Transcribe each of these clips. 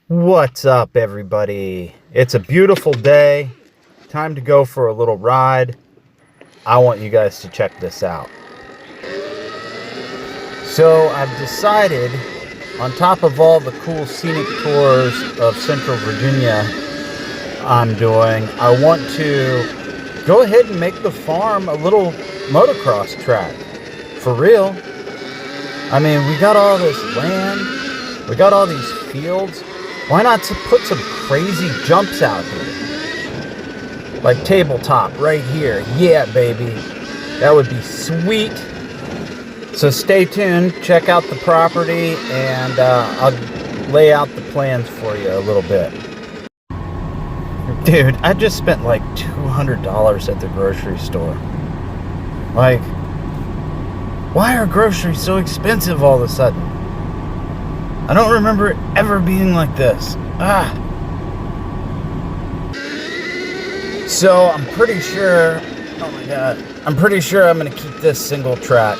What's up, everybody? It's a beautiful day. Time to go for a little ride. I want you guys to check this out. So I've decided, on top of all the cool scenic tours of Central Virginia I'm doing, I want to go ahead and make the farm a little motocross track. For real. I mean, we got all this land. We got all these fields. Why not put some crazy jumps out here? Like tabletop right here. Yeah, baby. That would be sweet. So stay tuned. Check out the property, and I'll lay out the plans for you a little bit. Dude, I just spent like $200 at the grocery store. Like, why are groceries so expensive all of a sudden? I don't remember it ever being like this. So I'm pretty sure, oh my God, I'm pretty sure I'm going to keep this single track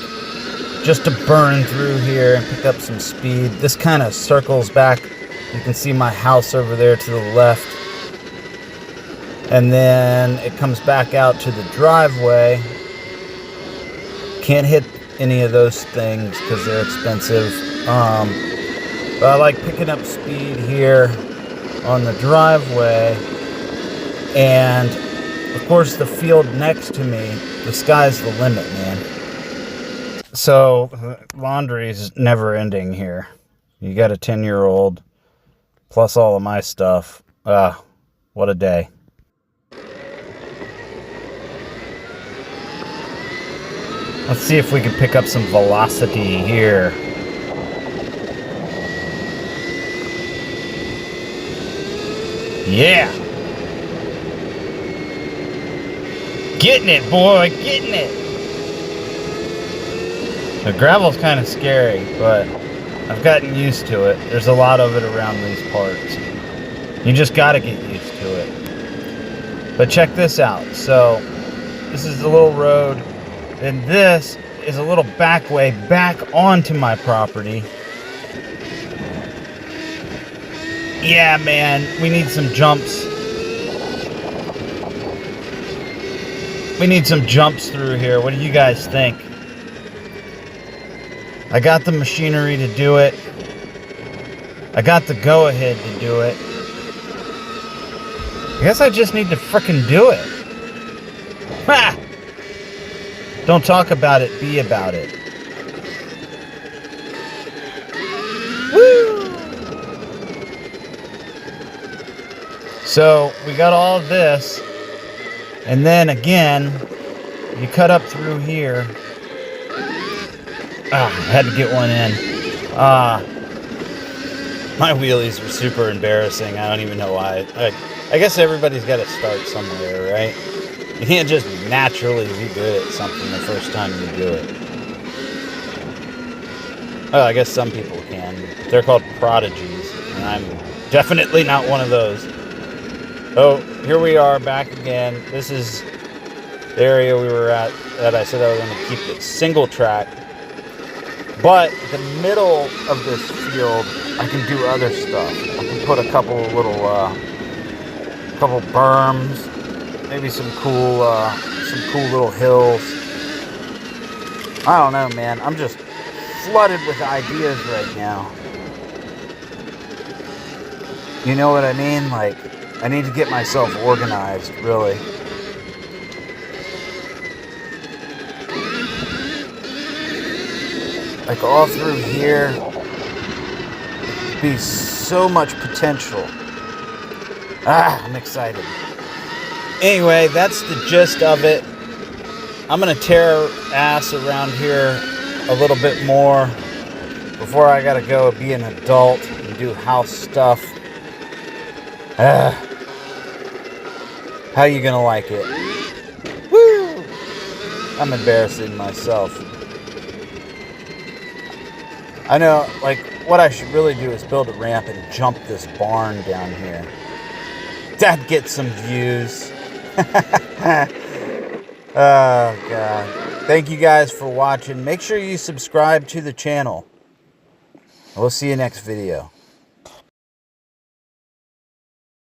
just to burn through here and pick up some speed. This kind of circles back. You can see my house over there to the left. And then it comes back out to the driveway. Can't hit any of those things because they're expensive. But I like picking up speed here on the driveway. And of course the field next to me, the sky's the limit, man. So laundry is never ending here. You got a 10-year-old plus all of my stuff. What a day. Let's see if we can pick up some velocity here. Yeah. Getting it, boy, getting it. The gravel's kind of scary, but I've gotten used to it. There's a lot of it around these parts. You just gotta get used to it. But check this out. So, this is the little road, and this is a little back way back onto my property. Yeah, man, we need some jumps. We need some jumps through here. What do you guys think? I got the machinery to do it. I got the go-ahead to do it. I guess I just need to frickin' do it. Ha! Don't talk about it, be about it. Woo! So, we got all of this. And then again, you cut up through here. I had to get one in. My wheelies were super embarrassing. I don't even know why. I guess everybody's got to start somewhere, right? You can't just naturally be good at something the first time you do it. Oh, I guess some people can. They're called prodigies, and I'm definitely not one of those. Oh, here we are back again. This is the area we were at that I said I was going to keep it single track. But the middle of this field, I can do other stuff. I can put a couple little, couple berms, maybe some cool little hills. I don't know, man. I'm just flooded with ideas right now. You know what I mean? Like, I need to get myself organized, really. Like all through here, there'd be so much potential. I'm excited. Anyway, that's the gist of it. I'm gonna tear ass around here a little bit more before I gotta go be an adult and do house stuff. How you gonna like it? Woo! I'm embarrassing myself. I know, like, what I should really do is build a ramp and jump this barn down here. That'd get some views. Oh, God. Thank you guys for watching. Make sure you subscribe to the channel. We'll see you next video.